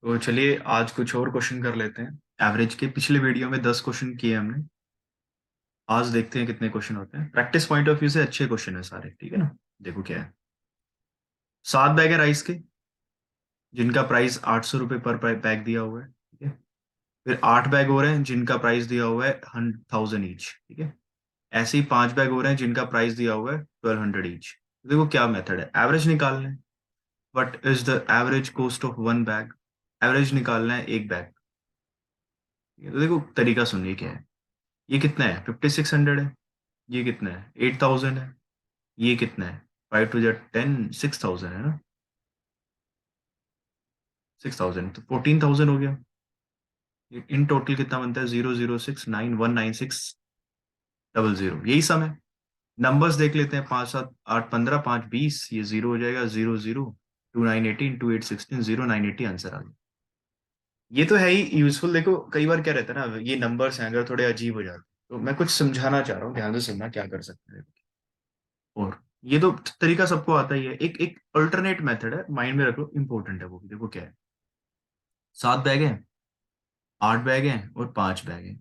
तो चलिए आज कुछ और क्वेश्चन कर लेते हैं। एवरेज के पिछले वीडियो में 10 क्वेश्चन किए हमने। आज देखते हैं कितने क्वेश्चन होते हैं। प्रैक्टिस पॉइंट ऑफ व्यू से अच्छे क्वेश्चन है सारे, ठीक है ना। देखो क्या है। 7 बैग है राइस के, जिनका प्राइस 800 रुपये पर बैग दिया हुआ है, ठीक है। फिर 8 बैग हो रहे हैं जिनका प्राइस दिया हुआ है 1000 ईच, ठीक है। ऐसे ही 5 बैग हो रहे हैं जिनका प्राइस दिया हुआ है 1200 ईच। देखो क्या मेथड है, एवरेज निकालना है। What is the average cost of one bag. Average निकालना है एक बैग। तो देखो तरीका सुनिए क्या है। ये कितना है, 5600 है। ये कितना है, 8000 है। ये कितना है, 5 टू 10, 6000 है ना। 6000 तो 14000 हो गया। इन टोटल कितना बनता है, 006919600। यही सम है। नंबर्स देख लेते हैं, 5 7 8 15, 5 20, ये जीरो हो जाएगा, 0 0, 2 9 18, 2 8 16, 0 9 80 आंसर आ गया। ये तो है ही यूजफुल। देखो कई बार क्या रहता है ना, ये नंबर्स हैं अगर थोड़े अजीब हो जाते हैं, तो मैं कुछ समझाना चाह रहा हूँ, ध्यान से सुनना क्या कर सकते हैं। और ये तो तरीका सबको आता ही है। एक एक अल्टरनेट मेथड है, माइंड में रखो, इंपॉर्टेंट है वो भी। देखो क्या है। 7 बैग हैं, 8 बैग हैं और 5 बैग हैं।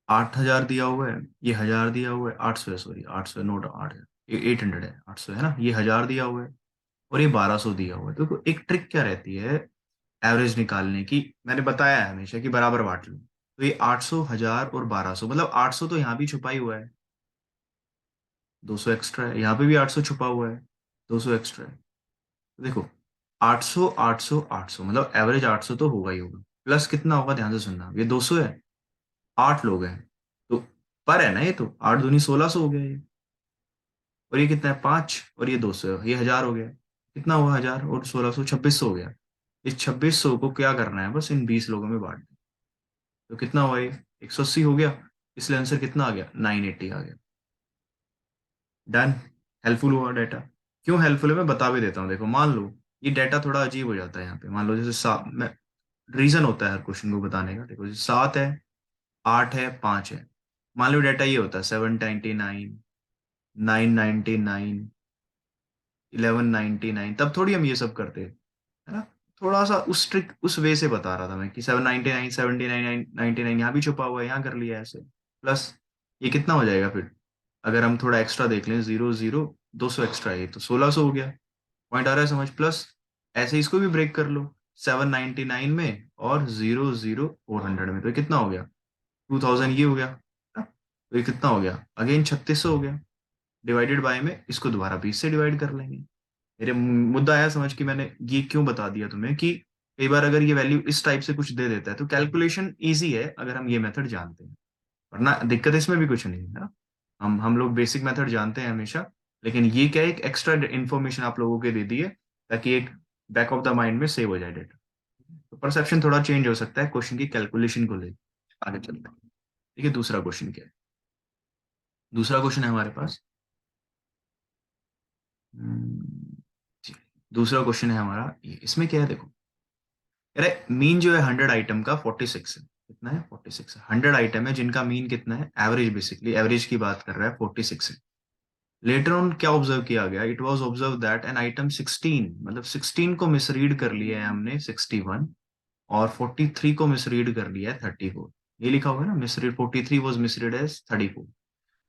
8000 दिया हुआ है, ये 1000 दिया हुआ है, 800 है, सॉरी 800 नोट 8 800 है, 800 है ना, ये 1000 दिया हुआ है और ये 1200 दिया हुआ है। तो एक ट्रिक क्या रहती है एवरेज निकालने की, मैंने बताया है हमेशा कि बराबर बांट लो। तो ये 800, 1000 और 1200, मतलब 800 तो यहाँ भी छुपा ही हुआ है, 200 एक्स्ट्रा है, यहाँ पे भी 800 छुपा हुआ है, 200 एक्स्ट्रा है। तो देखो 800 800 800, मतलब एवरेज 800 तो होगा ही होगा। प्लस कितना होगा, ध्यान से सुनना, ये 200 है, 8 लोग हैं तो पर है ना, ये तो 8 दूनी 1600 हो गया ये। और ये कितना है, 5, और ये 200 है, ये 1000 हो गया। कितना हुआ, 1000 और 1600, 2600 हो गया। इस 2600 को क्या करना है, बस इन 20 लोगों में बांट दें। तो कितना हुआ ये, 180 हो गया। इसलिए आंसर कितना आ गया, 980 आ गया। डन। हेल्पफुल हुआ डाटा। क्यों हेल्पफुल है मैं बता भी देता हूँ। देखो मान लो ये डाटा थोड़ा अजीब हो जाता है यहाँ पे। मान लो जैसे मैं रीजन होता है हर क्वेश्चन को बताने का। देखो जैसे 7 है, 8 है, 5 है। मान लो डाटा ये होता है 799, 999, 1199, तब थोड़ी हम ये सब करते, है ना। थोड़ा सा उस ट्रिक उस वे से बता रहा था मैं कि 799, 79, 99 यहाँ भी छुपा हुआ है, यहाँ कर लिया ऐसे। प्लस ये कितना हो जाएगा फिर, अगर हम थोड़ा एक्स्ट्रा देख लें, 0 0, 200 एक्स्ट्रा है, तो 1600 हो गया। पॉइंट आ रहा है समझ। प्लस ऐसे इसको भी ब्रेक कर लो, 799 में और 0 0 400 में, तो ये कितना हो गया, 2000 ये हो गया ना? तो ये कितना हो गया, अगेन 3600 हो गया। डिवाइडेड बाय में इसको दोबारा 20 से डिवाइड कर लेंगे। मेरे मुद्दा आया समझ कि मैंने ये क्यों बता दिया तुम्हें कि कई बार अगर ये वैल्यू इस टाइप से कुछ दे देता है तो कैलकुलेशन इजी है अगर हम ये मेथड जानते हैं। वरना दिक्कत इसमें भी कुछ नहीं है ना। हम लोग बेसिक मेथड जानते हैं हमेशा। लेकिन ये क्या है, एक एक्स्ट्रा इन्फॉर्मेशन आप लोगों के दे दी है ताकि एक बैक ऑफ द माइंड में सेव हो जाए डेटा। तो परसेप्शन थोड़ा चेंज हो सकता है क्वेश्चन की कैलकुलेशन को लेकर आगे चलते हैं। ठीक है, दूसरा क्वेश्चन क्या है। दूसरा क्वेश्चन है हमारे पास। हम्म, जी, दूसरा क्वेश्चन है हमारा ये। इसमें क्या है देखो, अरे मीन जो है 100 आइटम का 46 है। कितना है, 46 है। 100 आइटम है जिनका मीन कितना है, एवरेज, बेसिकली एवरेज की बात कर रहा है, 46 है। लेटर ऑन क्या ऑब्जर्व किया गया, it was observe that an item 16, मतलब 16 को मिसरीड कर लिया है हमने 61, और 43 को मिसरीड कर लिया है 34। ये लिखा हुआ है ना, मिसरीड 43 वाज मिसरीड एज 34।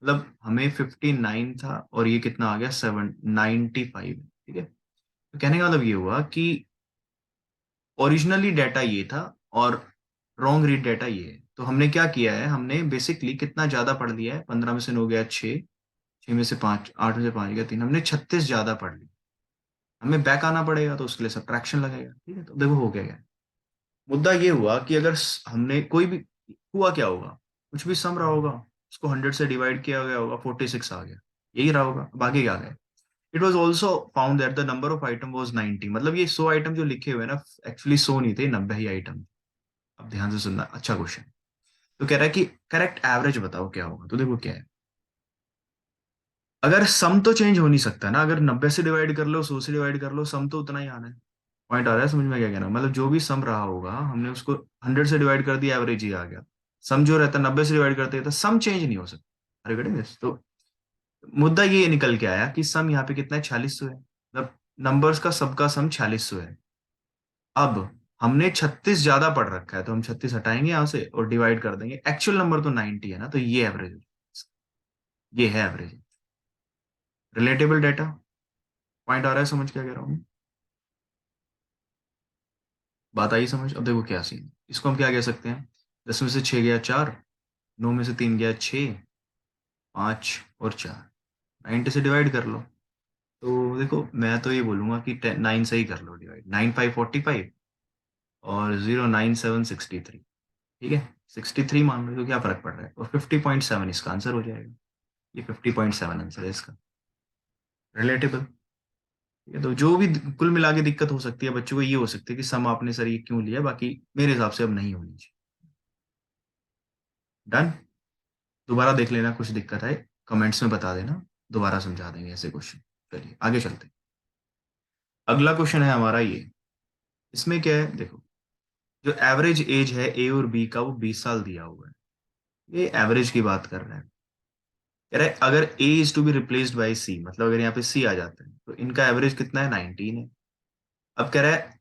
मतलब हमें 59 था और ये कितना आ गया, 795। ठीक है। तो कहने का मतलब ये हुआ कि ओरिजिनली डाटा ये था और रॉन्ग रीड डाटा ये है। तो हमने क्या किया है, हमने बेसिकली कितना ज्यादा पढ़ लिया है, 15 में से 9 गया 6, 6 में से 5, 8 में से 5 गया 3, हमने 36 ज्यादा पढ़ लिया। हमें बैक आना पड़ेगा तो उसके लिए सब्ट्रैक्शन लगेगा। ठीक है, तो देखो हो गया क्या। मुद्दा ये हुआ कि अगर हमने कोई भी, हुआ क्या होगा, कुछ भी सम रहा होगा, उसको 100 से डिवाइड किया गया होगा, 46 आ गया, यही रहा होगा। अब आगे क्या गया। It was also found that the number of item was 90, मतलब ये 100 आइटम जो लिखे हुए हैं ना, एक्चुअली 100 नहीं थे, 90 ही आइटम। अब ध्यान से सुनना, अच्छा क्वेश्चन। तो कह रहा है कि करेक्ट एवरेज बताओ क्या होगा। तो देखो क्या है, अगर सम तो चेंज हो नहीं सकता ना, अगर 90 से डिवाइड कर लो, 100 से डिवाइड कर लो, सम तो उतना ही आना है। पॉइंट आ रहा है समझ में क्या कहना, मतलब जो भी सम रहा होगा हमने उसको 100 से डिवाइड कर दिया, एवरेज ही आ गया। सम जो रहता 90 से डिवाइड करते तो सम चेंज नहीं हो सकता। अरे गड़े, तो मुद्दा ये निकल के आया कि सम यहाँ पे कितना है, 4600 है। मतलब नंबर्स का सबका सम 4600 है। अब हमने 36 ज्यादा पढ़ रखा है तो हम 36 हटाएंगे यहाँ से और डिवाइड कर देंगे। एक्चुअल नंबर तो 90 है ना, तो ये एवरेज, ये है एवरेज। रिलेटेबल डेटा, पॉइंट आ रहा है समझ क्या कह रहा हूँ? बात आई समझ? अब देखो क्या सीन, इसको हम क्या कह सकते हैं, 10 में से 6 गया 4, 9 में से 3 गया 6, 5 और 4, 90 से डिवाइड कर लो। तो देखो मैं तो ये बोलूंगा कि 9 से ही कर लो डिवाइड, 9 5 45 और 0 9 7 63, ठीक है, 63 मान लो तो क्या फर्क पड़ रहा है, और 50.7 इसका आंसर हो जाएगा। ये 50.7 आंसर है इसका, रिलेटेबल। ये तो जो भी कुल मिला के दिक्कत हो सकती है बच्चों को, ये हो सकती है कि सम आपने सर ये क्यों लिया, बाकी मेरे हिसाब से अब नहीं होनी चाहिए। डन। दोबारा देख लेना, कुछ दिक्कत है कमेंट्स में बता देना, दोबारा समझा देंगे ऐसे क्वेश्चन। चलिए आगे चलते हैं। अगला क्वेश्चन है हमारा ये, इसमें क्या है देखो, जो एवरेज एज है ए और बी का वो 20 साल दिया हुआ है। ये एवरेज की बात कर रहे हैं। कह रहा है अगर A is to be replaced by C, मतलब अगर यहाँ पे सी आ जाता है तो इनका एवरेज कितना है, 19 है। अब कह रहा है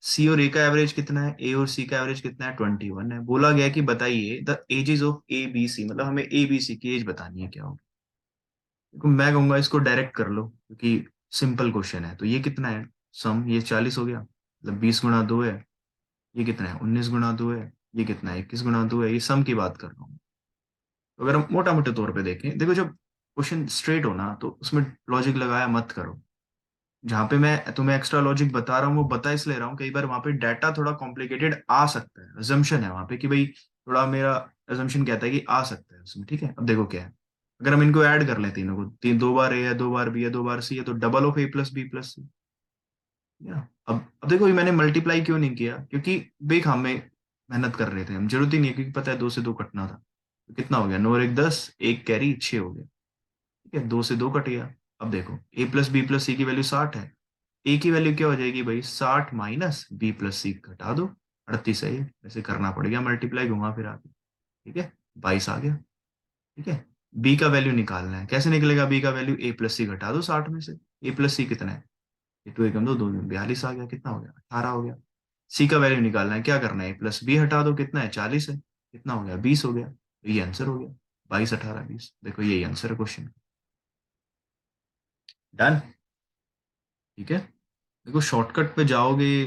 सी और ए का एवरेज कितना है, ए और सी का एवरेज कितना है, 21 है। बोला गया कि बताइए the ages of A B C, मतलब हमें ए बी सी की एज बतानी है क्या होगी। देखो मैं कहूंगा इसको डायरेक्ट कर लो क्योंकि सिंपल क्वेश्चन है। तो ये कितना है, सम ये 40 हो गया, मतलब 20 गुणा 2 है। ये कितना है, 19 गुणा 2 है। ये कितना है, 21 गुणा 2 है। ये सम की बात कर रहा हूँ। तो अगर हम मोटा मोटे तौर पे देखें, देखो जब क्वेश्चन स्ट्रेट हो ना तो उसमें लॉजिक लगाया मत करो। जहां पे मैं तुम्हें एक्स्ट्रा लॉजिक बता रहा हूँ वो बता इसलिए रहा हूँ, कई बार वहां पे डाटा थोड़ा कॉम्प्लिकेटेड आ सकता है, अजम्पशन है वहां पे कि भाई, थोड़ा मेरा अजम्पशन कहता है कि आ सकता है उसमें। ठीक है, अब देखो क्या है, अगर हम इनको ऐड कर लें तीनों को, 2 बार ए है, 2 बार बी है, 2 बार सी है, तो double of A plus B plus C. अब देखो ये मैंने मल्टीप्लाई क्यों नहीं किया, क्योंकि देख हमें मेहनत कर रहे थे हम, जरूरत ही नहीं है, क्योंकि पता है 2 से 2 कटना था। तो कितना हो गया, 9 और 1 10, एक कैरी 6 हो गया। ठीक है, 2 से 2 कट गया। अब देखो ए प्लस बी प्लस सी की वैल्यू 60 है। ए की वैल्यू क्या हो जाएगी भाई, 60 माइनस बी प्लस सी घटा दो, 38 है। ये वैसे करना पड़ेगा मल्टीप्लाई घुमा फिरा के। ठीक है, 22 आ गया। ठीक है, बी का वैल्यू निकालना है, कैसे निकलेगा बी का वैल्यू, ए प्लस सी घटा दो 60 में से। ए प्लस सी कितना है, ये टू एकम दो, 42 आ गया, कितना हो गया, 18 हो गया। सी का वैल्यू निकालना है, क्या करना है, ए प्लस बी हटा दो, कितना है, 40 है, कितना हो गया, 20 हो गया। तो ये आंसर हो गया, 22 18 20। देखो यही आंसर है क्वेश्चन। डन। ठीक है, देखो शॉर्टकट पे जाओगे,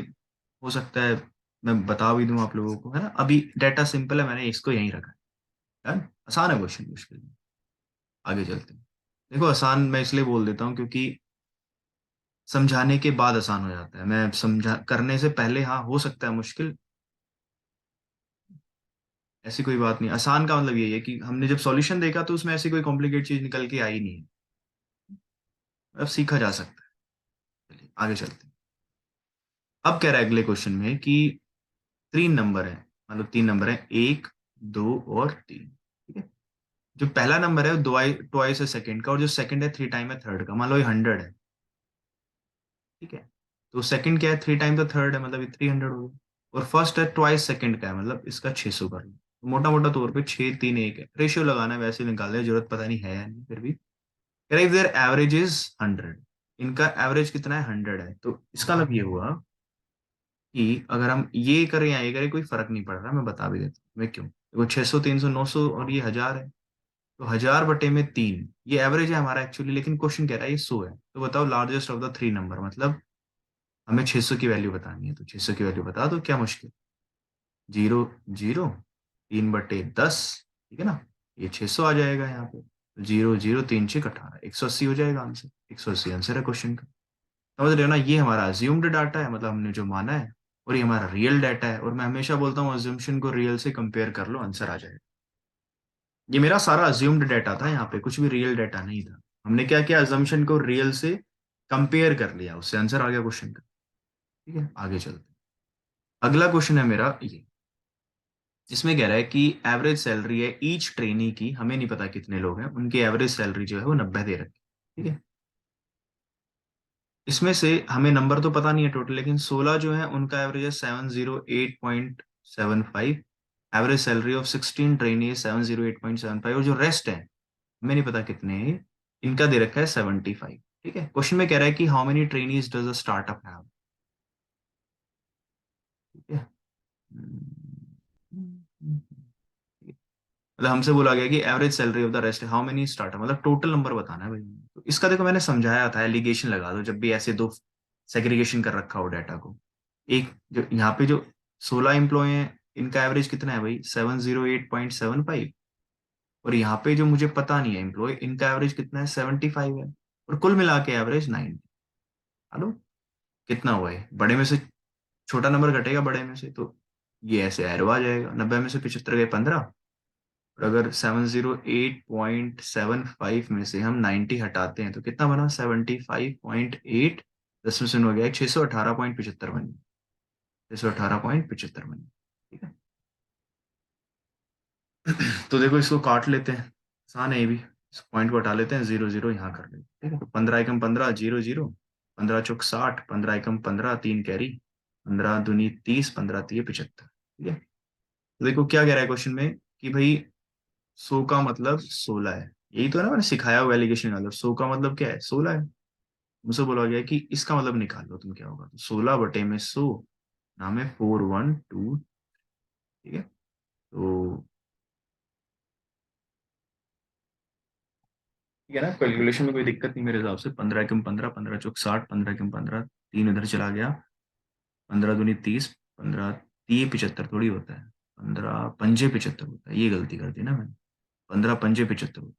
हो सकता है मैं बता भी दूं आप लोगों को, है ना। अभी डाटा सिंपल है, मैंने इसको यहीं रखा है। डन, आसान है क्वेश्चन, मुश्किल नहीं। आगे चलते हैं। देखो आसान मैं इसलिए बोल देता हूँ क्योंकि समझाने के बाद आसान हो जाता है, मैं समझा करने से पहले हाँ हो सकता है मुश्किल, ऐसी कोई बात नहीं। आसान का मतलब यही है कि हमने जब सॉल्यूशन देखा तो उसमें ऐसी कोई कॉम्प्लिकेट चीज निकल के आई नहीं है, अब सीखा जा सकता है। चलिए आगे चलते हैं। अब कह रहा है अगले क्वेश्चन में कि 3 नंबर है, मतलब 3 नंबर है, 1 2 और 3। ठीक है, जो पहला नंबर है वो ट्वाइस है सेकंड का, और जो सेकंड है 3 टाइम है थर्ड का। मान लो ये 100 है। ठीक है, तो सेकंड क्या है, 3 टाइम तो थर्ड है, मतलब ये 300 हो गया। और फर्स्ट है ट्वाइस सेकंड का है, मतलब इसका 600 कर लो। तो मोटा मोटा तौर पे 6 3 1 है, रेशियो लगाना है, वैसे निकालने की जरूरत पता नहीं है या नहीं, फिर भी इफ देयर एवरेज इज 100, इनका एवरेज कितना है, 100 है। तो इसका मतलब ये हुआ कि अगर हम ये करें या ये करें कोई फर्क नहीं पड़ रहा, मैं बता भी देता हूँ मैं क्यों। वो 600 300 900 और ये 1000 है, तो 1000/3 ये एवरेज है हमारा एक्चुअली, लेकिन क्वेश्चन कह रहा है ये 100 है। तो बताओ लार्जेस्ट ऑफ द 3 नंबर, मतलब हमें 600 की वैल्यू बतानी है। तो 600 की वैल्यू बता दो, क्या मुश्किल, 0 0, 3/10। ठीक है ना, ये 600 आ जाएगा यहाँ पे। 0 0 3 6 18, 180 हो जाएगा आंसर, 180 आंसर है क्वेश्चन का। समझ रहे हो ना, ये हमारा अज्यूम्ड डाटा है, मतलब हमने जो माना है, और ये हमारा रियल डाटा है। और मैं हमेशा बोलता हूँ अज्यूम्पशन को रियल से कंपेयर कर लो, आंसर आ जाएगा। ये मेरा सारा अज्यूम्ड डाटा था, यहाँ पे कुछ भी रियल डाटा नहीं था। हमने क्या किया, अजम्पशन को रियल से कंपेयर कर लिया, उससे आंसर आ गया क्वेश्चन का। ठीक है, आगे चलते हैं। अगला क्वेश्चन है मेरा ये, जिसमें कह रहा है कि एवरेज सैलरी है ईच ट्रेनी की, हमें नहीं पता कितने लोग हैं, उनकी एवरेज सैलरी जो है वो 90 दे रखी है। ठीक है, इसमें से हमें नंबर तो पता नहीं है टोटल, लेकिन 16 जो है उनका एवरेज है 708.75। एवरेज सैलरी ऑफ 16 ट्रेनी है 708.75, और जो रेस्ट है हमें नहीं पता कितने हैं, इनका दे रखा है 75। ठीक है, क्वेश्चन में कह रहा है कि how many trainees does a startup have. ठीक है, मतलब हमसे बोला गया कि average salary of the rest how many starter, मतलब टोटल नंबर बताना है भाई। तो इसका देखो मैंने समझाया था, एलिगेशन लगा दो जब भी ऐसे दो सेग्रीगेशन कर रखा हो डाटा को। एक जो यहाँ पे जो 16 एम्प्लॉय हैं, इनका एवरेज कितना है भाई 708.75। और यहाँ पे जो मुझे पता नहीं है एम्प्लॉय, इनका एवरेज कितना है 75 है। और कुल मिला के एवरेज 9। हेलो, कितना हुआ है, बड़े में से छोटा नंबर घटेगा बड़े में से, तो ये ऐसे एरो आ जाएगा। 90 में से 75 गए 15। और अगर 708.75 में से हम 90 हटाते हैं तो कितना बना 75.8। 10% हो गया 618.75 बनी। 618.75 बनी। ठीक है। तो देखो इसको काट लेते हैं, आसान है ये भी। इस पॉइंट को हटा लेते हैं, 0 0 यहाँ कर लेते हैं। ठीक है, तो 15 एकम 15, 0 0। 15 चौक 60, 15 एकम 15, 3 कैरी, 15 दूनी 30, 15 तिये 75। ठीक है। तो देखो क्या कह रहा है क्वेश्चन में कि भाई 100 का मतलब 16 है। यही तो है ना मैंने सिखाया हुआ एलिगेशन का, 100 का मतलब क्या है 16 है। मुझसे बोला गया कि इसका मतलब निकाल लो तुम, क्या होगा, तो 16 बटे में 100 नाम है 412। ठीक है। तो ठीक है ना, कैलकुलेशन में कोई दिक्कत नहीं मेरे हिसाब से। 15 एकम 15, 15 चौक 60, 15 एकम 15, 3 इधर चला गया, 15 दूनी 30, 15 तीय 75 थोड़ी होता है, 15 पंजे 75 होता है। ये गलती कर दी ना मैंने, 15 पंजे 75 होता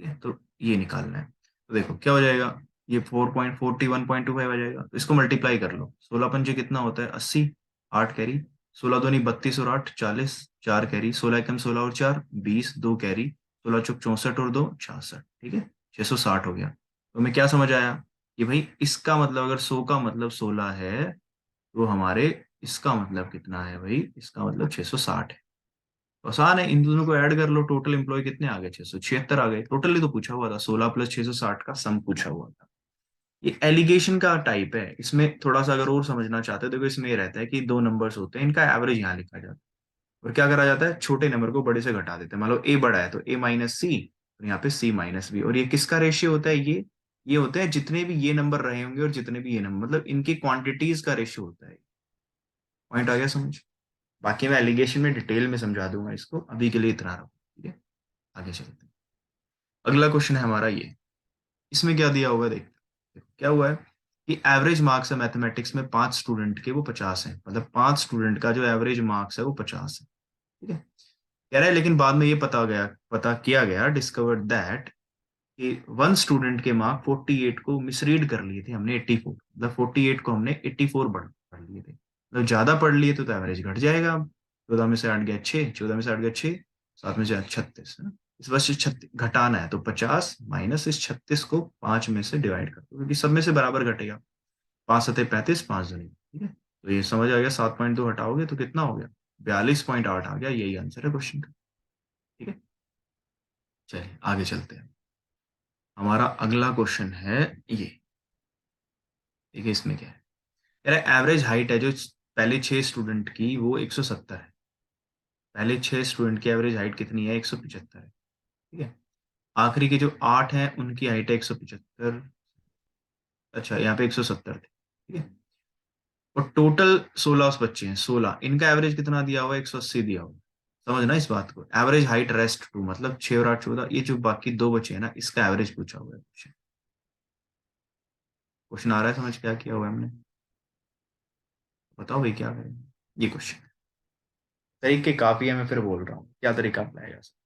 है। तो ये निकालना है। तो देखो क्या हो जाएगा, ये 4.41.25 आ जाएगा। तो इसको मल्टीप्लाई कर लो, 16 पंजे कितना होता है 80, 8 कैरी, 16 दूनी 32 और 8 40, 4 कैरी, 16 एकम 16 और 4 20, 2 कैरी, 16 चौक 64 और 2 66। ठीक है, 660 हो गया। तो हमें क्या समझ आया कि भाई इसका मतलब अगर 100 का मतलब 16 है, तो हमारे इसका मतलब कितना है भाई, इसका मतलब 660 है। तो आसान है, इन दोनों को ऐड कर लो, टोटल एम्प्लॉय कितने आ गए 676 आ गए। टोटली तो पूछा हुआ था 16 प्लस 660 का सम पूछा हुआ था। ये एलिगेशन का टाइप है। इसमें थोड़ा सा अगर और समझना चाहते हो, देखो इसमें ये रहता है कि दो नंबर्स होते हैं, इनका एवरेज यहाँ लिखा जाता है। और क्या करा जाता है, छोटे नंबर को बड़े से घटा देते हैं। मान लो ए बड़ा है तो ए माइनस सी, और यहाँ पे सी माइनस बी। और ये किसका रेशियो होता है, ये होते हैं जितने भी ये नंबर रहे होंगे और जितने भी ये नंबर, मतलब इनकी क्वांटिटीज का रेशियो होता है। पॉइंट आ गया समझ। बाकी मैं एलिगेशन में डिटेल में समझा दूंगा इसको, अभी के लिए इतना रहो। ठीक है, आगे चलते हैं। अगला क्वेश्चन है हमारा ये। इसमें क्या दिया हुआ है देख, देखो क्या हुआ है कि एवरेज मार्क्स है मैथमेटिक्स में 5 स्टूडेंट के, वो 50 है। मतलब 5 स्टूडेंट का जो एवरेज मार्क्स है वो 50 है। ठीक है, कह रहा है लेकिन बाद में ये पता किया गया, डिस्कवर्ड दैट कि 1 स्टूडेंट के मार्क 48 को मिसरीड कर लिए थे हमने 84। मतलब 48 को हमने 84 पढ़ लिए थे। मतलब ज्यादा पढ़ लिए तो एवरेज घट जाएगा। अब 14 में से 8 गया 6, 14 में से 8 गया 6, 7 में से 36 है ना। इस वजह से 36 घटाना है, तो 50 माइनस इस 36 को 5 में से डिवाइड कर दो, क्योंकि सब में से बराबर घटेगा। 5 सतह 35, 5 दूनी। ठीक है, तो ये समझ आ गया। 7.2 हटाओगे तो कितना हो गया 42.8 आ गया। यही आंसर है क्वेश्चन का। ठीक है, चलिए आगे चलते हैं। हमारा अगला क्वेश्चन है ये। देखिए इसमें क्या है, यार एवरेज हाइट है जो पहले 6 स्टूडेंट की वो 170 है। पहले 6 स्टूडेंट की एवरेज हाइट कितनी है 175 है। ठीक है, आखिरी के जो 8 हैं उनकी हाइट है 175। अच्छा, यहाँ पे 170 थे। ठीक है, और टोटल 16 बच्चे हैं, 16, इनका एवरेज कितना दिया हुआ है 180 दिया हुआ है। समझना इस बात को, एवरेज हाइट रेस्ट टू मतलब 6 और 8 14, ये जो बाकी दो बचे हैं ना, इसका एवरेज पूछा हुआ है। क्वेश्चन आ रहा है समझ, क्या किया हुआ है हमने, बताओ भाई क्या करें। ये क्वेश्चन तरीके काफी है, मैं फिर बोल रहा हूँ क्या तरीका अपनाया जा सकता है।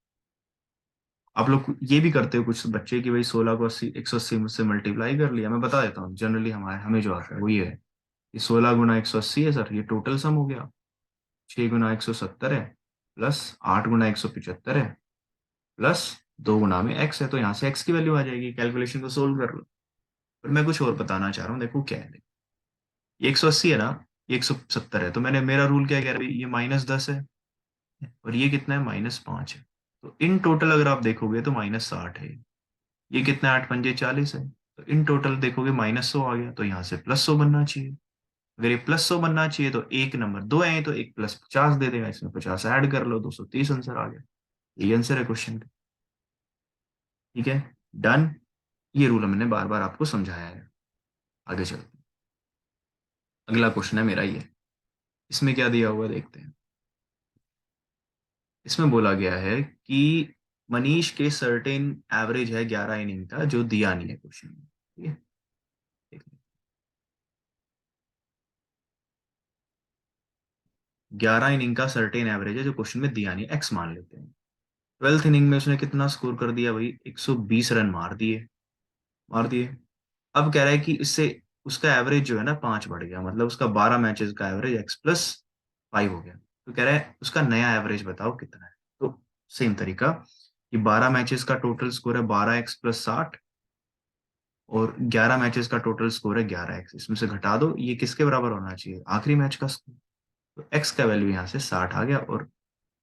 आप लोग ये भी करते हो कुछ बच्चे कि भाई 16 को 80 180 मुझसे मल्टीप्लाई कर लिया। मैं बता देता हूँ, जनरली हमें जो आता है वो ये है कि 16 गुना 180 है सर, ये टोटल सम हो गया। 6 गुना 170 है, प्लस 8 गुना 175 है, प्लस 2 गुना में एक्स है, तो यहाँ से एक्स की वैल्यू आ जाएगी। कैलकुलेशन को सोल्व कर लो। पर मैं कुछ और बताना चाह रहा हूँ, देखो क्या है। ये 180 है ना, ये 170 है, तो मैंने मेरा रूल क्या कह रहा है, ये -10 है और ये कितना है -5 है। तो इन टोटल अगर आप देखोगे तो -60 है। ये कितना है 8 पंजे 40 है। तो इन टोटल देखोगे -100 आ गया, तो यहाँ से +100 बनना चाहिए। अगर ये +100 बनना चाहिए तो एक नंबर दो है तो एक +50 दे देगा, इसमें 50 ऐड कर लो, 230 आंसर आ गया। ये आंसर है क्वेश्चन का। ठीक है, डन। ये रूल मैंने बार बार आपको समझाया है। आगे चलते हैं। अगला क्वेश्चन है मेरा ये। इसमें क्या दिया हुआ है देखते हैं। इसमें बोला गया है कि मनीष के सर्टेन एवरेज है 11 इनिंग का, जो दिया नहीं है क्वेश्चन में, ठीक है। देख लो। 11 इनिंग का सर्टेन एवरेज है जो क्वेश्चन में दिया नहीं है, एक्स मान लेते हैं। 12th इनिंग में उसने कितना स्कोर कर दिया भाई, 120 रन मार दिए। अब कह रहा है कि इससे उसका एवरेज जो है ना 5 बढ़ गया, मतलब उसका 12 मैचेस का एवरेज x+5 हो गया। तो कह रहा है उसका नया एवरेज बताओ कितना है। तो सेम तरीका कि 12 मैचेस का टोटल स्कोर है 12x+60, और 11 मैचेस का टोटल स्कोर है 11x, इसमें से घटा दो, ये किसके बराबर होना चाहिए, आखिरी मैच का स्कोर। तो एक्स का वैल्यू यहाँ से 60 आ गया, और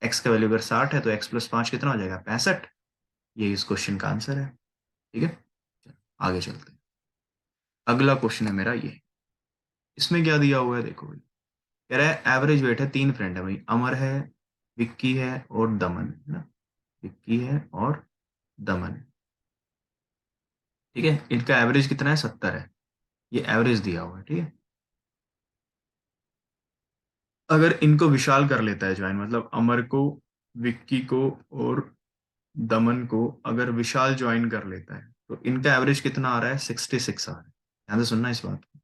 एक्स का वैल्यू अगर 60 है तो x+5 कितना हो जाएगा, 65। ये इस क्वेश्चन का आंसर है, ठीक है। आगे चलते हैं। अगला क्वेश्चन है मेरा ये। इसमें क्या दिया हुआ है देखो भाई। कह रहा है एवरेज वेट है, तीन फ्रेंड है भाई, अमर है, विक्की है और दमन है ना। विक्की है और दमन है, ठीक है। इनका एवरेज कितना है, 70 है। ये एवरेज दिया हुआ है, ठीक है। अगर इनको विशाल कर लेता है ज्वाइन, मतलब अमर को, विक्की को और दमन को अगर विशाल ज्वाइन कर लेता है, तो इनका एवरेज कितना आ रहा है, 66 आ रहा है। ध्यान से सुनना इस बात को।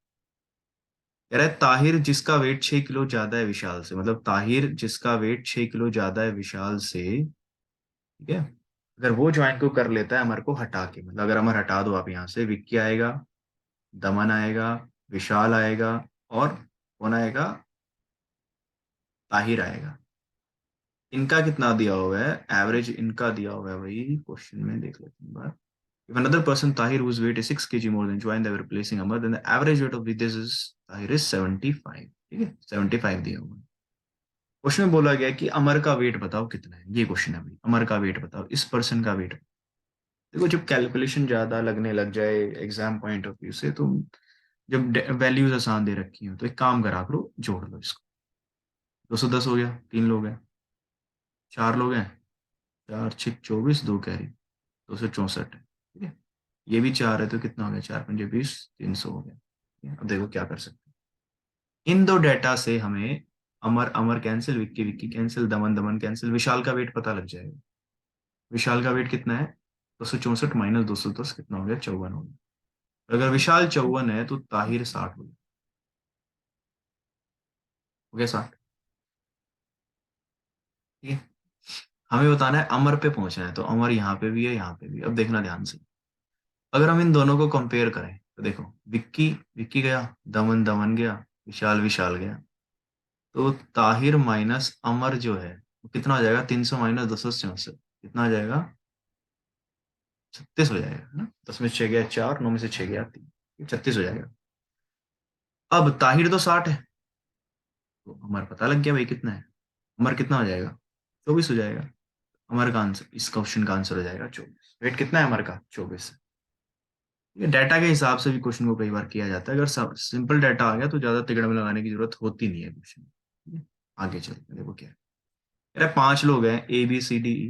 कह रहा है ताहिर जिसका वेट 6 किलो ज्यादा है विशाल से, मतलब ताहिर जिसका वेट 6 किलो ज्यादा है विशाल से, ठीक है। अगर वो ज्वाइन को कर लेता है अमर को हटा के, मतलब अगर अमर हटा दो आप यहाँ से, विक्की आएगा, दमन आएगा, विशाल आएगा, और कौन आएगा, ताहिर आएगा। इनका कितना दिया हुआ है एवरेज, इनका दिया हुआ है भाई क्वेश्चन में, देख लेते हैं एक बार। If another person, Tahir, whose weight is 6 kg more than joined, they were replacing Amar, then the average weight of this is Tahir is 75, ठीक है। 75 दिया हुआ है। क्वेश्चन में बोला गया है कि अमर का वेट बताओ कितना है, ये क्वेश्चन है भाई, अमर का वेट बताओ, इस पर्सन का वेट। देखो जब कैलकुलेशन ज्यादा लगने लग जाए एग्जाम पॉइंट ऑफ व्यू से, तो जब वैल्यूज आसान दे रखी हो तो एक काम करा करो, जोड़ लो इसको। 210 हो गया, तीन लोग हैं, चार लोग हैं, चार छिक 24, दो कैरी, 264 है, ठीक है। ये भी चार है तो कितना हो गया, चार पंजे 20, 300 हो गया, ठीक है? अब देखो क्या कर सकते हैं। इन दो डेटा से हमें अमर अमर कैंसिल, विक्की विक्की कैंसिल, दमन दमन कैंसिल, विशाल का वेट पता लग जाएगा। विशाल का वेट कितना है, 264 माइनस 210 कितना हो गया, 54 हो गया। अगर विशाल 54 है तो ताहिर 60 हो गया। हो गया 60, ठीक है। हमें बताना है अमर पे पहुंचना है, तो अमर यहाँ पे भी है, यहाँ पे भी। अब देखना ध्यान से, अगर हम इन दोनों को कंपेयर करें तो देखो, विक्की विक्की गया, दमन दमन गया, विशाल विशाल गया, तो ताहिर माइनस अमर जो है वो कितना हो जाएगा, 300 माइनस 264 कितना हो जाएगा, 36 हो जाएगा, है ना। 10 में से 6 गया 4, 9 में से 6 गया 3, 36 हो जाएगा। अब ताहिर तो 60 है, तो अमर पता लग गया भाई कितना है। अमर कितना हो जाएगा, 24 हो जाएगा। अमर का आंसर, इस क्वेश्चन का आंसर हो जाएगा 24। वेट कितना है अमर का, 24। ये डाटा के हिसाब से भी क्वेश्चन को कई बार किया जाता है, अगर सिंपल डाटा आ गया तो ज्यादा तिकड़ में लगाने की जरूरत होती नहीं है क्वेश्चन। आगे चलते हैं, देखो क्या है। अरे 5 लोग हैं, ABCDE।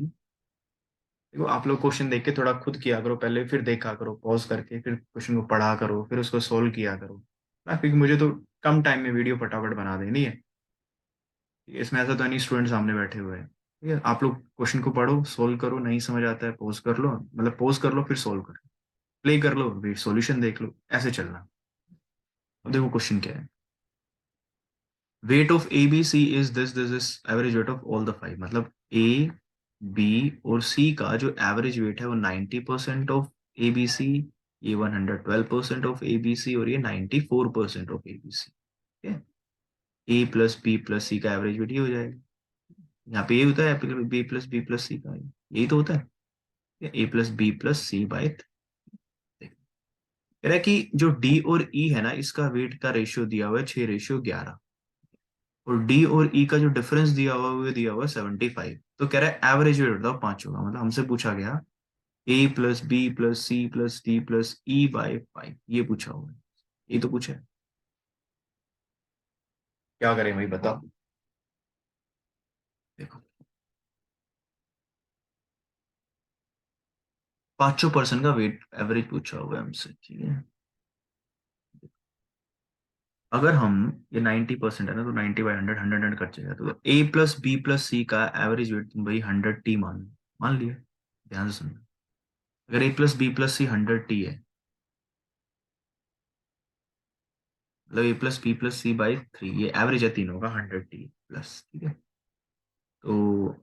देखो आप लोग क्वेश्चन देख के थोड़ा खुद किया करो पहले, फिर देखा करो पॉज करके, फिर क्वेश्चन को पढ़ा करो, फिर उसको सोल्व किया करो ना, क्योंकि मुझे तो कम टाइम में वीडियो फटाफट बना देनी है। इसमें ऐसा तो नहीं स्टूडेंट सामने बैठे हुए हैं, ठीक है। आप लोग क्वेश्चन को पढ़ो, सोल्व करो, नहीं समझ आता है पॉज कर लो, मतलब पॉज कर लो फिर सोल्व करो, प्ले कर लो फिर सॉल्यूशन देख लो, ऐसे चलना। अब देखो क्वेश्चन क्या है। Weight of ABC is this average weight of all the five, मतलब A B और C का जो एवरेज वेट है वो 90% ऑफ ABC, ये 112% ऑफ ABC, और ये 94% ऑफ ABC, ठीक है। A+B+C का एवरेज वेट ये हो जाएगा। यहाँ पे ये होता है B+B+C का, यही तो होता है, A+B+C/, कह रहा है कि जो D और E है ना, इसका वेट का रेशियो दिया हुआ है 6:11, और डी और ई का जो डिफरेंस दिया हुआ है वो दिया हुआ है 75। तो कह रहा है एवरेज वेट बताओ पांचों का, मतलब हमसे पूछा गया A+B+C+D+E/5, ये पूछा हुआ है, ये तो पूछा है। क्या करें भाई बताओ। देखो पांचों पर्सन का वेट एवरेज पूछा हुआ है हमसे, ठीक है। अगर हम ये 90% है ना, तो 90/100 100 कट जाएगा, तो ए प्लस बी प्लस सी का एवरेज वेट तुम भाई 100 टी मान लिया। ध्यान से सुनना, अगर A plus B plus C 100 T है, मतलब A plus B plus C by 3, ये एवरेज है तीनों का 100 टी प्लस, ठीक है। तो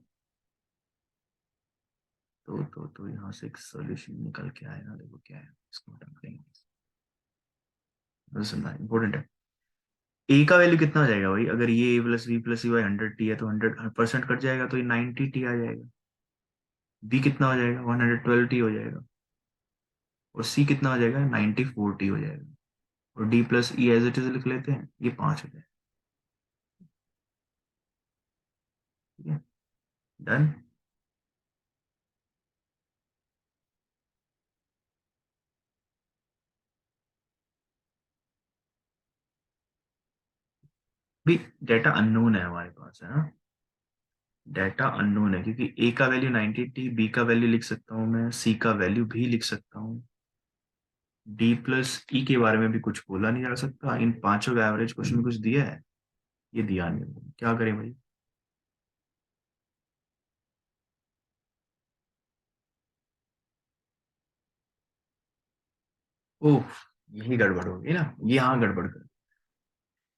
यहाँ से एक सोल्यूशन निकल के आएगा, देखो क्या है, इसको हटा देंगे। सुनना इंपॉर्टेंट है। ए का वैल्यू कितना हो जाएगा भाई, अगर ये A plus B plus C by 100 T है, तो 100% कट जाएगा, तो ये 90 टी आ जाएगा। बी कितना हो जाएगा, 112 टी हो जाएगा। और सी कितना हो जाएगा, 94 टी हो जाएगा। और D plus E as it is लिख लेते हैं, ये 5 हो जाएगा। ठीक है, डन। भी डेटा अननोन है हमारे पास, है ना। डेटा अननोन है, क्योंकि ए का वैल्यू 90 टी, बी का वैल्यू लिख सकता हूँ मैं, सी का वैल्यू भी लिख सकता हूँ। डी प्लस ई के बारे में भी कुछ बोला नहीं जा सकता, इन पांचों का एवरेज क्वेश्चन में कुछ दिया है, ये दिया नहीं, क्या करें भाई। ओह, यही गड़बड़ होगी ना, ये यहाँ गड़बड़ कर,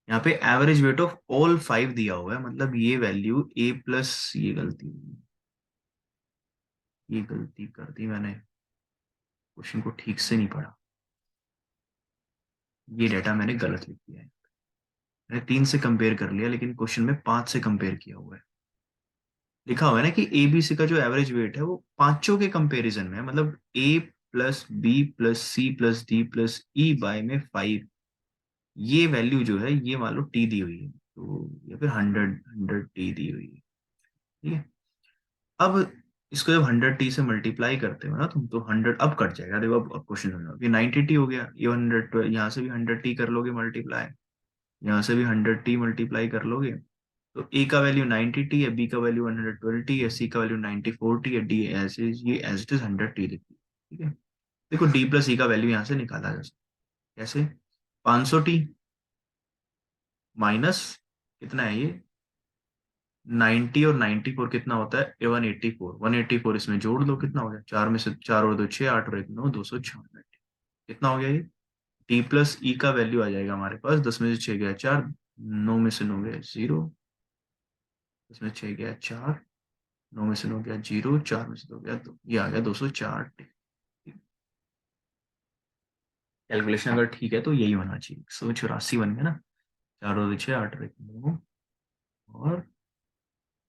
यहाँ पे एवरेज वेट ऑफ ऑल 5 दिया हुआ है, मतलब ये वैल्यू ए प्लस, ये गलती कर दी मैंने, क्वेश्चन को ठीक से नहीं पढ़ा, ये डेटा मैंने गलत लिख दिया है। मैंने 3 से कंपेयर कर लिया, लेकिन क्वेश्चन में 5 से कंपेयर किया हुआ है। लिखा हुआ है ना कि एबीसी का जो एवरेज वेट है वो पांचों के कंपैरिजन में है, मतलब A plus B plus C plus D plus E by में 5, ये वैल्यू जो है ये मान लो टी दी हुई है, तो या फिर 100 टी दी हुई है, ठीक है। अब इसको जब 100 टी से मल्टीप्लाई करते हो ना तुम, तो 100 अब कट जाएगा, देखो अब क्वेश्चन समझो, ये 90 टी हो गया, ये 100, यहाँ से भी 100 टी कर लोगे मल्टीप्लाई, यहाँ से भी 100 टी मल्टीप्लाई कर लोगे, तो ए का वैल्यू 90 टी है, बी का वैल्यू 112 टी है, सी का वैल्यू 94 टी है, डी ऐसे ये एज इट इज 100 टी लिखी है, ठीक है। देखो डी प्लस ई का वैल्यू यहाँ से निकाला जा सकता है कैसे, 500 टी माइनस, कितना है ये, 90 और 94 कितना होता है, 184, 184 इसमें जोड़ दो, कितना हो गया, चार में से चार और दो छः, आठ और एक नौ, 296, कितना हो गया ये। टी प्लस ई का वैल्यू आ जाएगा हमारे पास, 10 में से 6 गया 4, 9 में से 9 गया 0, 10 में 6 गया 4, 9 में से 9 गया 0, 4 में से 2 गया 2, ये आ गया 204 टी। कैलकुलेशन अगर ठीक है तो यही होना चाहिए, 184 बन गया ना, चार और 6 8 और एक 9, और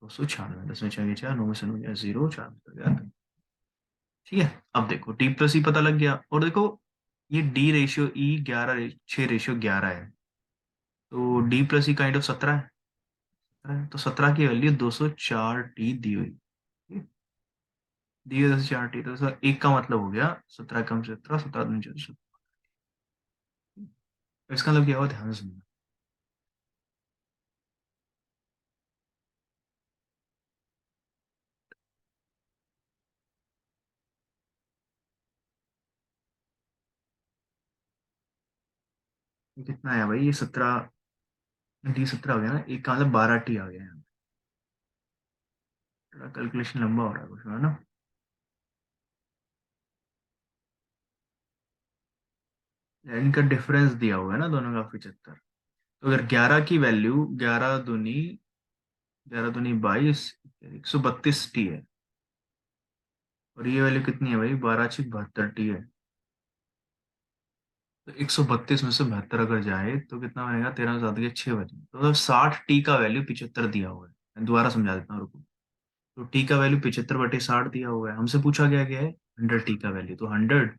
296, 10 में 6 गया 4, 9 में से 9 गया 0, 4 में से 2 गया 2। ठीक है, अब देखो टी प्लस ई पता लग गया, और देखो ये डी रेशियो ई 11, 6/11 है, तो D plus E kind of 17 है, 17 है, तो 17 की वैल्यू 204 टी दी हुई, ठीक है? दी हुई 204 टी, तो एक का मतलब हो गया 17 कम 17, 17 दूनी 14, इसका मतलब क्या हुआ, ध्यान से सुनना। ये कितना है भाई, ये 17, डी 17 हो गया ना, एक का मतलब 12 टी आ गया है। थोड़ा कैलकुलेशन लंबा हो रहा है कुछ, है ना। इनका डिफरेंस दिया हुआ है ना दोनों का 75, तो अगर 11 की वैल्यू, 11 दूनी 22, 132 टी है, और ये वैल्यू कितनी है भाई, 12×6 72 टी है, तो 132 में से 72 अगर जाए तो कितना बनेगा, 13 7 के 6 बचे, तो मतलब 60 टी का वैल्यू 75 दिया हुआ है। मैं दोबारा समझा देता हूँ, रुको। तो टी का वैल्यू 75/60 दिया हुआ है, हमसे पूछा गया क्या है, 100 टी का वैल्यू, तो 100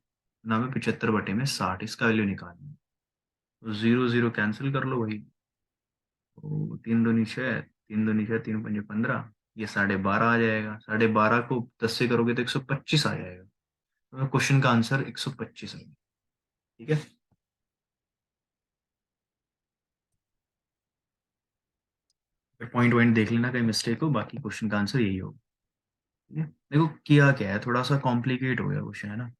ना में 75/60, इसका वैल्यू निकालना है। तो 0 0 कैंसिल कर लो भाई, तो 3 दूनी 6, 3 दूनी 6, 3 पंजे 15, ये 12.5 आ जाएगा, 12.5 को 10 से करोगे तो 125 आ जाएगा, तो क्वेश्चन का आंसर 125 है, ठीक है। पॉइंट पॉइंट देख लेना कहीं मिस्टेक हो, बाकी क्वेश्चन का आंसर यही होगा, ठीक है। देखो किया क्या है, थोड़ा सा कॉम्प्लिकेट हो गया क्वेश्चन, है ना,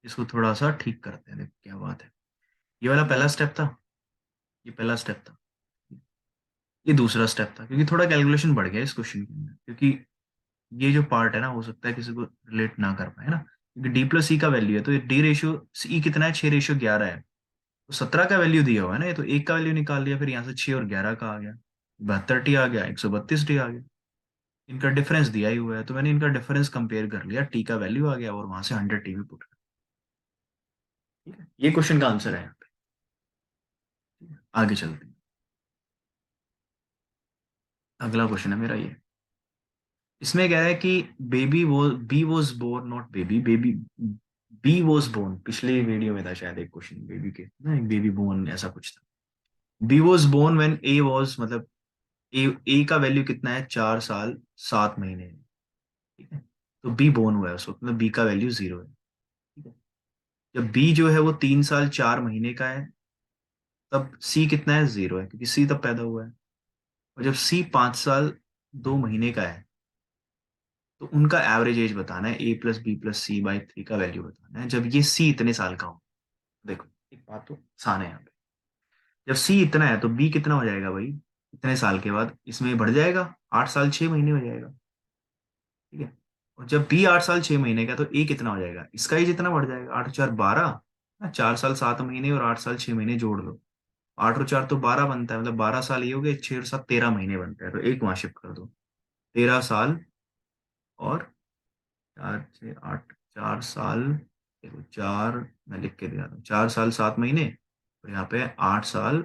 इसको थोड़ा सा ठीक करते हैं, देखो क्या बात है। ये वाला पहला स्टेप था, ये पहला स्टेप था। ये दूसरा स्टेप था, क्योंकि थोड़ा कैलकुलेशन बढ़ गया इस क्वेश्चन के अंदर, क्योंकि ये जो पार्ट है ना, हो सकता है किसी को रिलेट ना कर पाए ना, क्योंकि डी प्लस सी का वैल्यू है, तो ये डी रेशियो सी कितना है, 6:11 है। तो 17 का वैल्यू दिया हुआ है ना, ये तो एक का वैल्यू निकाल लिया, फिर यहाँ से 6 और 11 का आ गया, 72 टी आ गया, 132 टी आ गया। इनका डिफरेंस दिया ही हुआ है, तो मैंने इनका डिफरेंस कंपेयर कर लिया, टी का वैल्यू आ गया और वहां से 100 टी भी पुट कर। ठीक है, ये क्वेश्चन का आंसर है यहाँ पे। ठीक है, आगे चलते हैं। अगला क्वेश्चन है मेरा ये। इसमें क्या है कि बेबी वो B was born, not baby, baby B was born, पिछले वीडियो में था शायद एक क्वेश्चन बेबी के ना, एक बेबी बोर्न ऐसा कुछ था। B was born when A was, मतलब ए का वैल्यू कितना है, 4 साल 7 महीने है। ठीक है, तो बी बोर्न हुआ है उस वक्त, मतलब बी का वैल्यू 0 है। ठीक है, जब बी जो है वो 3 साल 4 महीने का है, तब सी कितना है, 0 है, क्योंकि सी तब पैदा हुआ है। और जब सी 5 साल 2 महीने का है, तो उनका एवरेज एज बताना है, a+b+c/3 का वैल्यू बताना है जब ये सी इतने साल का हो। देखो, एक बात तो आसान है यहाँ पे, जब सी इतना है तो बी कितना हो जाएगा भाई, इतने साल के बाद इसमें बढ़ जाएगा, 8 साल 6 महीने हो जाएगा। ठीक है, और जब बी 8 साल 6 महीने का, तो ए कितना हो जाएगा, इसका ही जितना बढ़ जाएगा, 8 और 4 12, 4 साल 7 महीने और 8 साल 6 महीने जोड़ लो, 8 और 4 तो 12 बनता है, मतलब 12 साल ये हो गए, 6 और 7 13 महीने बनता है, तो एक वहां शिफ्ट कर दो, 13 साल और 4 6 8, 4 साल, देखो 4, मैं लिख के दिया था, 4 साल 7 महीने, और यहाँ पे 8 साल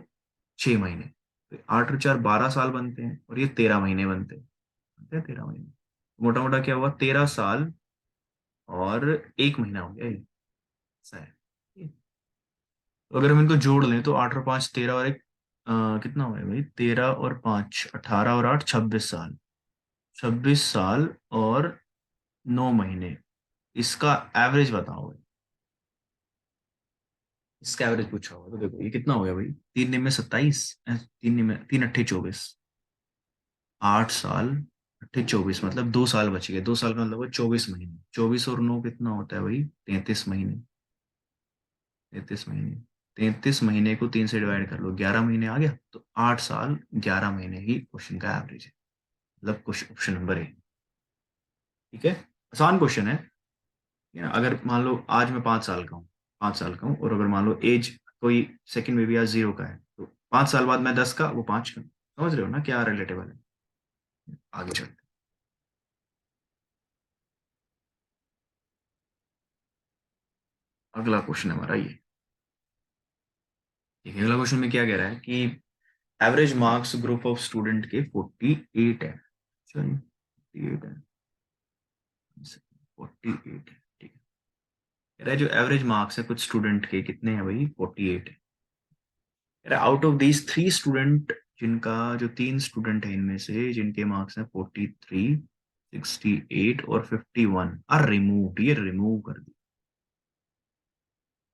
6 महीने, तो 8 और 4 12 साल बनते हैं, और ये 13 महीने बनते हैं 13 महीने, मोटा मोटा क्या हुआ, 13 साल और 1 महीना हो गया ये, ऐसा है। तो अगर हम इनको जोड़ लें तो 8 और 5 13 और एक, कितना हुआ है भाई, 13 और 5 18 और 8 26 साल, 26 साल और 9 महीने, इसका एवरेज बताओ भाई। इसका एवरेज पूछा होगा, तो देखो ये कितना हो गया भाई, 3 दिन में 27, 3 अट्ठे 24, 8 साल 8 24, मतलब 2 साल बच गए, 2 साल का मतलब 24 महीने, 24 और 9 कितना होता है भाई, 33 महीने, 33 महीने, 33 महीने को 3 से डिवाइड कर लो, 11 महीने आ गया, तो 8 साल 11 महीने ही क्वेश्चन का एवरेज है, मतलब क्वेश्चन ऑप्शन नंबर है। ठीक है, आसान क्वेश्चन है। अगर मान लो आज मैं 5 साल का हूँ, 5 साल का हूँ, और अगर मान लो एज कोई सेकंड बेबी आज 0 का है, तो 5 साल बाद मैं 10 का, वो 5 का, समझ रहे हो ना क्या रिलेटेबल है। आगे चलते हैं। अगला क्वेश्चन हमारा ये। ठीक है, अगला क्वेश्चन में क्या कह रहा है कि average marks group of student के 48 है। चलिए 48 है, 48 है। ठीक है, कह रहा है जो एवरेज मार्क्स है कुछ स्टूडेंट के कितने हैं भाई, 48 है। कह रहा है आउट ऑफ दीज 3 स्टूडेंट, जिनका जो 3 स्टूडेंट है इनमें से जिनके मार्क्स हैं 43 68 और 51 आर रिमूव, ये रिमूव कर दी।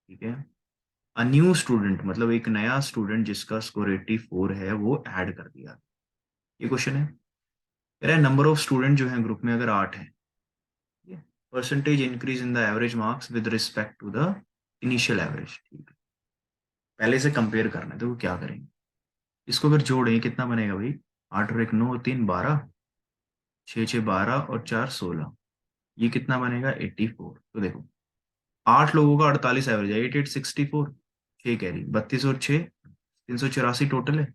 ठीक है, अ न्यू स्टूडेंट मतलब एक नया स्टूडेंट जिसका स्कोर 84 है वो ऐड कर दिया। ये क्वेश्चन है, कह रहा है नंबर ऑफ स्टूडेंट जो है ग्रुप में अगर 8 है, percentage increase in the average marks with respect to the initial average. ठीक है, पहले से कंपेयर करना है, तो वो क्या करेंगे, इसको अगर जोड़ें कितना बनेगा भाई, 8 और 1 9 3 12, 6 6 12 और 4 16, ये कितना बनेगा 84। तो देखो 8 लोगों का 48 एवरेज है, 88 64, 6 कैरी, 32 और 6 384 टोटल है।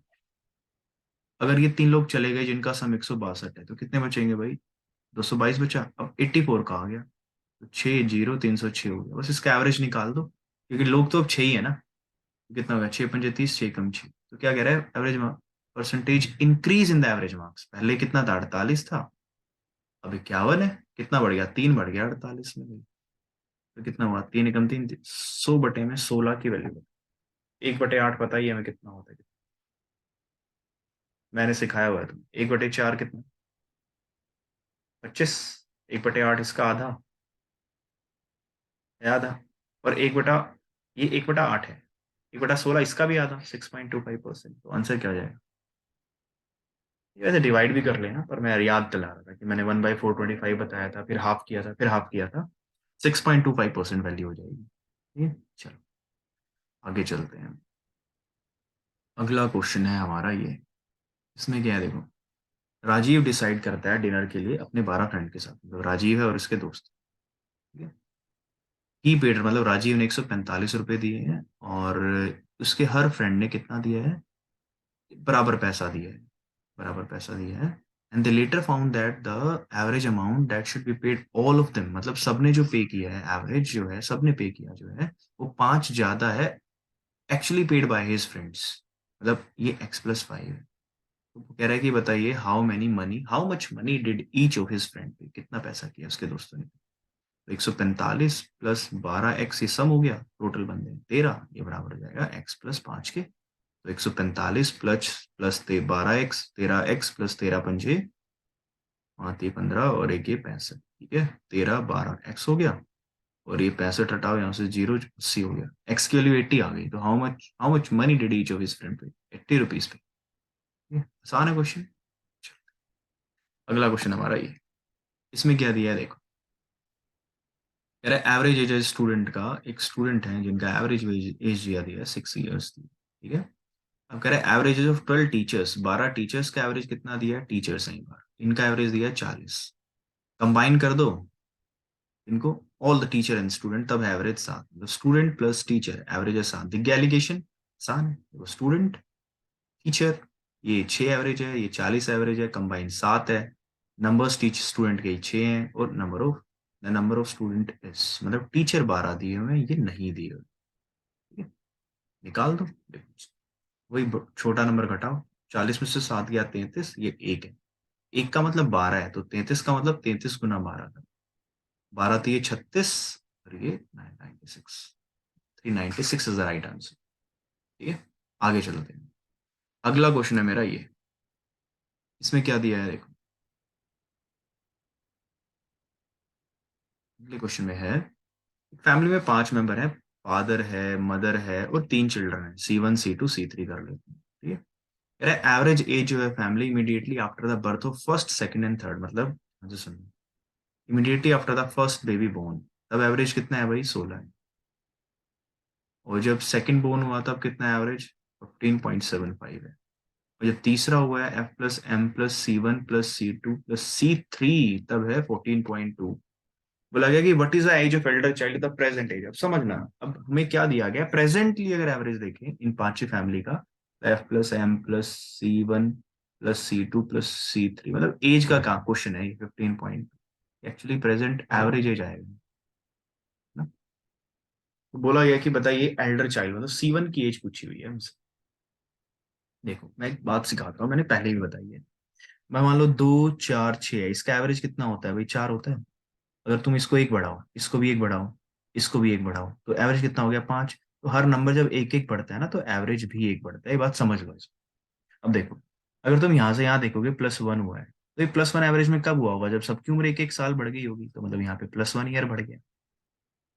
अगर ये 3 लोग चले गए जिनका सम 162 है, तो कितने बचेंगे भाई, 222 बचा, अब 84 का आ गया, तो 6 0 306 हो गया, बस इसका एवरेज निकाल दो, क्योंकि लोग तो अब 6 ही है ना। तो कितना होगा, 6 पंजे 30, 6 कम 6, तो क्या कह रहा है, average marks percentage increase in the average marks, पहले कितना था 48 था, अब 51 है, कितना बढ़ गया, 3 बढ़ गया 48 में भाई। तो कितना हुआ, 3 एकम 3, 100/16 की वैल्यू, 1/8 पता ही है हमें कितना होता है, मैंने सिखाया हुआ है तुम्हें, 1/4 कितना, 25, 1/8 इसका आधा, है आधा, और ये 1/8 है, 1/16 इसका भी आधा, 6.25%, तो आंसर क्या हो जाएगा। ये वैसे डिवाइड भी कर लेना, पर मैं याद दिला रहा था कि मैंने 1/425 बताया था, फिर हाफ किया था, फिर हाफ किया था, 6.25% वैल्यू हो जाएगी। ठीक है, चलो आगे चलते हैं। अगला क्वेश्चन है हमारा ये। इसमें क्या है देखो, राजीव डिसाइड करता है डिनर के लिए अपने 12 फ्रेंड के साथ, मतलब राजीव है और उसके दोस्त। ठीक है। ही पेड, मतलब राजीव ने 145 रुपए दिए हैं और उसके हर फ्रेंड ने कितना दिया है, बराबर पैसा दिया है, बराबर पैसा दिया है। And they letter found that the average amount that should be paid all of them, मतलब सबने जो पे किया है, एवरेज जो है सबने पे किया जो है, वो 5 ज्यादा है actually paid by his friends, मतलब ये x+5 है। तो वो कह रहा है कि बताइए how much money did each of his friend पे, कितना पैसा किया उसके दोस्तों ने। तो 145 प्लस 12x, ये सम हो गया, टोटल बन गए 13, ये बराबर हो जाएगा x+5 के। तो 145 plus plus 12x, 13x plus 13 पंजे 15 और एक ये 65, ठीक है, 13 12 x हो गया। और ये 65 हटाओ यहाँ से, 0 80 हो गया, x की वैल्यू 80 आ गई। तो how much money did each of his friend पे, 80 रुपीज पे। ठीक है? आसान है क्वेश्चन। अगला क्वेश्चन हमारा ये, इसमें क्या दिया है देखो, कह रहा है एवरेज एज स्टूडेंट का, एक स्टूडेंट है जिनका एवरेज एज दिया दिया है 6 इयर्स थी। ठीक है। अब कह रहे हैं average age of 12 teachers, 12 teachers का एवरेज कितना दिया है, टीचर्स है एक बार, इनका एवरेज दिया है 40। कंबाइन कर दो इनको, all the teacher and student, तब है एवरेज 7, मतलब स्टूडेंट प्लस टीचर एवरेज है 7। दिख गया एलिगेशन, आसान है। देखो स्टूडेंट टीचर, ये 6 एवरेज है, ये 40 एवरेज है, कंबाइन 7 है। नंबर्स टीचर स्टूडेंट के 6 हैं और नंबर ऑफ स्टूडेंट इज, मतलब टीचर 12 दिए हुए हैं, ये नहीं दिए हुए। ठीक है? निकाल दो। देखो, वही छोटा नंबर घटाओ, 40 में से 7 गया 33, ये एक है। एक का मतलब 12 है, तो 33 का मतलब 33 × 12 का, 12 तो ये 36 और ये 996, 396 इज द राइट आंसर। ठीक है। आगे चलते हैं। अगला क्वेश्चन है मेरा ये, इसमें क्या दिया है देखो, अगले क्वेश्चन में है, फैमिली में 5 मेंबर हैं, फादर है, मदर है और 3 चिल्ड्रन है, C1 C2 C3 कर लेते हैं। ठीक है। कह रहा है एवरेज एज जो है family immediately after the birth of first second and third, मतलब मुझे सुनिए, immediately after the first baby born, तब एवरेज कितना है भाई, 16 है। और जब सेकंड बोर्न हुआ तब कितना एवरेज, 15.75 है। और जब तीसरा हुआ है F+M+C1+C2+C3, तब है 14.2। बोला गया कि what is the age of elder child the present age. अब समझना, अब हमें क्या दिया गया प्रेजेंटली, अगर एवरेज देखें इन पांचों फैमिली का, F+M+C1+C2+C3, मतलब एज का क्या क्वेश्चन है, 15 point, actually present average age आएगा ना। तो बोला गया कि बताइए एल्डर चाइल्ड, मतलब C1 की एज पूछी हुई है हमसे। देखो मैं एक बात सिखाता हूँ, मैंने पहले भी बताई है। मैं मान लो 2 4 6 है, इसका एवरेज कितना होता है भाई, 4 होता है। अगर तुम इसको एक बढ़ाओ, इसको भी एक बढ़ाओ, इसको भी एक बढ़ाओ, तो एवरेज कितना हो गया, 5। तो हर नंबर जब एक एक बढ़ता है ना, तो एवरेज भी एक बढ़ता है, ये बात समझ लो इसको। अब देखो, अगर तुम यहाँ से यहाँ देखोगे +1 हुआ है, तो ये +1 एवरेज में कब हुआ होगा, जब सबकी उम्र एक एक साल बढ़ गई होगी, तो मतलब यहाँ पे +1 ईयर बढ़ गया।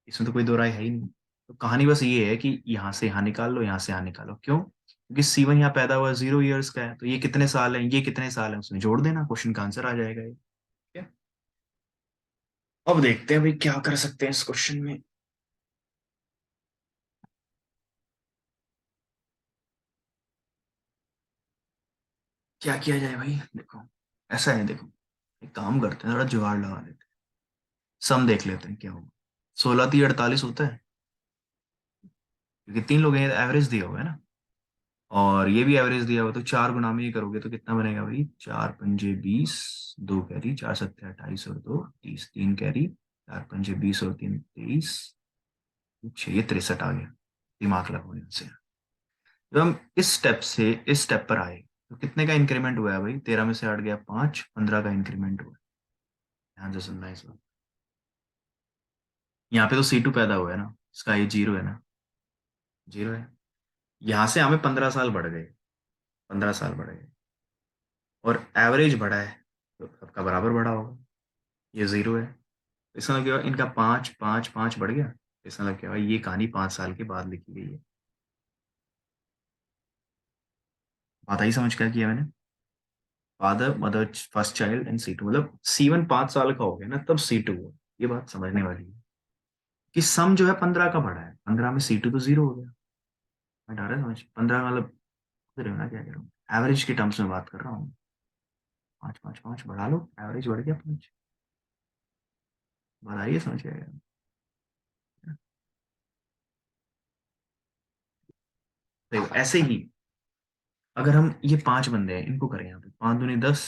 इसमें तो कोई दो राय है ही नहीं। तो कहानी बस ये है कि यहाँ से यहाँ निकाल लो, यहाँ से यहाँ निकालो, क्यों, क्योंकि C1 यहाँ पैदा हुआ 0 इयर्स का है, तो ये कितने साल है, ये कितने साल है, उसमें जोड़ देना, क्वेश्चन का आंसर आ जाएगा ये। ठीक है? अब देखते हैं भाई क्या कर सकते हैं इस क्वेश्चन में। क्या किया जाए भाई, देखो ऐसा है, देखो एक काम करते हैं, थोड़ा जुगाड़ लगा लेते हैं, सम देख लेते हैं क्या होगा। 16 × 3 = 48 होता है, क्योंकि 3 लोग हैं, एवरेज दिया हुआ है ना, और ये भी एवरेज दिया हुआ, तो 4 गुना में ये करोगे तो कितना बनेगा भाई, 4 पंजे 20, 2 कैरी, 4 7 28 और 2 30, 3 कैरी, 4 पंजे 20 और 3 23, 6 ये 63 आ गया। दिमाग लगाओ यहाँ से। जब हम इस स्टेप से इस स्टेप पर आए, तो कितने का इंक्रीमेंट हुआ है भाई, 13 में से हट गया 5, 15 का इंक्रीमेंट हुआ है। ध्यान से सुनना है इस बात। यहाँ पे तो C2 पैदा हुआ है ना, इसका ये 0 है ना, 0 है। यहाँ से हमें 15 साल बढ़ गए, 15 साल बढ़ गए, और एवरेज बढ़ा है, तो सबका बराबर बढ़ा होगा, ये 0 है। तो इसका मतलब क्या हुआ, इनका 5 5 5 बढ़ गया। इसका मतलब क्या हुआ, ये कहानी 5 साल के बाद लिखी गई है। बात आई समझ, क्या किया मैंने, father mother first child and C2, मतलब C1 5 साल का हो गया ना, तब C2 हुआ। ये बात समझने वाली है कि सम जो है 15 का बढ़ा है, 15 में C2 तो 0 हो गया। मैं डर रहा समझ, 15 मतलब समझ रहे हो ना क्या कह रहा हूँ? एवरेज के टर्म्स में बात कर रहा हूँ। 5 5 5 बढ़ा लो, एवरेज बढ़ गया 5। बढ़ाइए, समझ गए? देखो ऐसे ही अगर हम ये 5 बंदे हैं, इनको करें यहाँ पे 5 दूनी 10,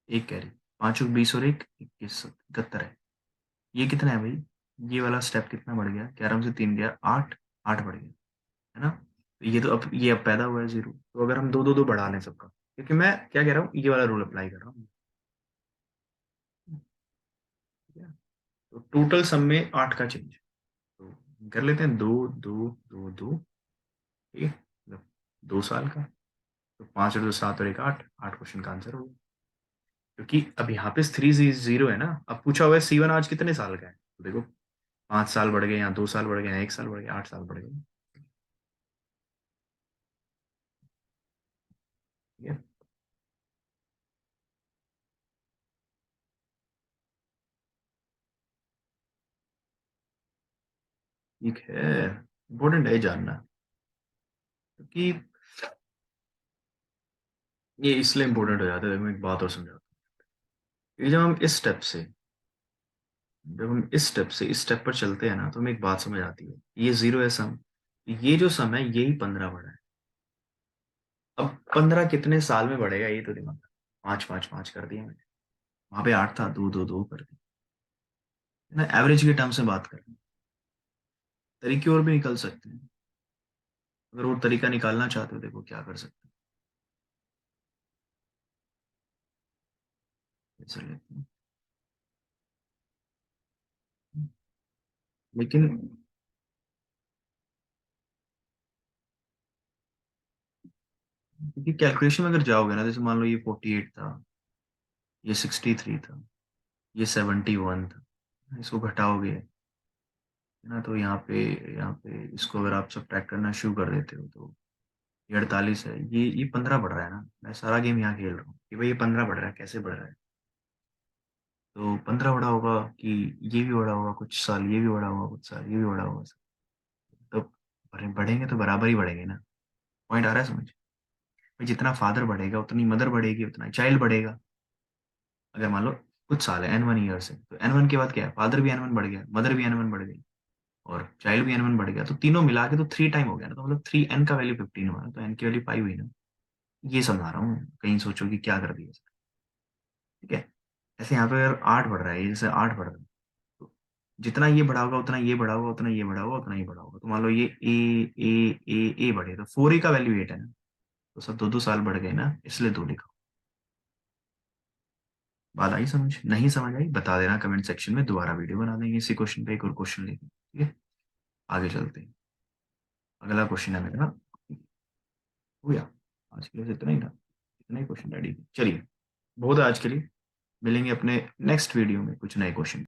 एक कैरी, 5 और 20 और एक 21, 71 है। ये कितना है भाई? ये वाला स्टेप कितना बढ़ गया? 11 से 3 गया 8, 8 बढ़ गया, है ना? तो ये तो अब ये अब पैदा हुआ है 0, तो अगर हम 2 2 2 बढ़ा लें सबका, क्योंकि मैं क्या कह रहा हूँ, ये वाला रूल अप्लाई कर रहा हूँ। ठीक है? तो टोटल सम में 8 का चेंज, तो कर लेते हैं 2 2 2 2। ठीक है, मतलब 2 साल का। तो 5 और 2 7 और एक 8, 8 क्वेश्चन का आंसर होगा। क्योंकि अब यहाँ पे 3 0 है ना, अब पूछा हुआ है C1 आज कितने साल का है, तो देखो 5 साल बढ़ गए, यहाँ 2 साल बढ़ गए, यहाँ 1 साल बढ़ गया, 8 साल बढ़ गए। ठीक है। ठीक है, इम्पोर्टेंट है जानना, क्योंकि ये इसलिए इम्पोर्टेंट हो जाता है। देखो मैं एक बात और समझाता हूँ, ये जब हम इस स्टेप से इस स्टेप पर चलते हैं ना, तो हमें एक बात समझ आती है, ये 0 है सम, ये जो सम है यही 15 बढ़ा है। अब 15 कितने साल में बढ़ेगा, ये तो दिमाग, 5 5 5 कर दिया मैंने, वहां पे 8 था, 2 2 2 कर दिया, है ना? एवरेज के टर्म से बात कर रहे हैं, तरीके और भी निकल सकते हैं। अगर वो तरीका निकालना चाहते हो, देखो क्या कर सकते हैं, ऐसा लेते हैं। लेकिन क्योंकि कैलकुलेशन में अगर जाओगे ना, जैसे मान लो ये 48 था, ये 63 था, ये 71 था, इसको घटाओगे, है ना? तो यहाँ पे इसको अगर आप सब्ट्रैक्ट करना शुरू कर देते हो, तो ये 48 है, ये 15 बढ़ रहा है ना। मैं सारा गेम यहाँ खेल रहा हूँ कि भाई ये 15 बढ़ रहा है, कैसे बढ़ रहा है? तो 15 बढ़ा होगा कि ये भी बढ़ा होगा कुछ साल, ये भी बढ़ा होगा कुछ साल, ये भी बढ़ा होगा। तो बढ़ेंगे तो बराबर ही बढ़ेंगे ना। पॉइंट आ रहा है समझ? भाई जितना फादर बढ़ेगा उतनी मदर बढ़ेगी, उतना चाइल्ड बढ़ेगा। अगर मान लो कुछ साल है N1 ईयर से, तो N1 के बाद क्या है, फादर भी N1 बढ़ गया, मदर भी N1 बढ़ गई, और चाइल्ड भी N1 बढ़ गया, तो तीनों मिला के तो 3 टाइम हो गया ना, तो मतलब 3 N का वैल्यू 15 हुआ ना, तो N की वैल्यू 5 हुई ना। ये समझा रहा हूँ, कहीं सोचो कि क्या कर दिया इसने। ठीक है। ऐसे यहाँ पे अगर 8 बढ़ रहा है, ये जैसे 8 बढ़ रहा है, तो जितना ये बढ़ा होगा उतना ये बढ़ा होगा, उतना ये बढ़ा होगा, उतना ये बढ़ा होगा। तो मान लो ये ए बढ़े, तो 4A का वैल्यू 8 है ना, तो सब 2 2 साल बढ़ गए ना, इसलिए 2 लिखा। बात आई समझ? नहीं समझ आई बता देना कमेंट सेक्शन में, दोबारा वीडियो बना देंगे इसी क्वेश्चन पे, एक और क्वेश्चन लेके। ठीक है, आगे चलते हैं। अगला क्वेश्चन है मेरा, हो गया आज के लिए, बस इतना ही था, इतना ही क्वेश्चन रेडी। चलिए, बहुत है आज के लिए, मिलेंगे अपने नेक्स्ट वीडियो में कुछ नए क्वेश्चन।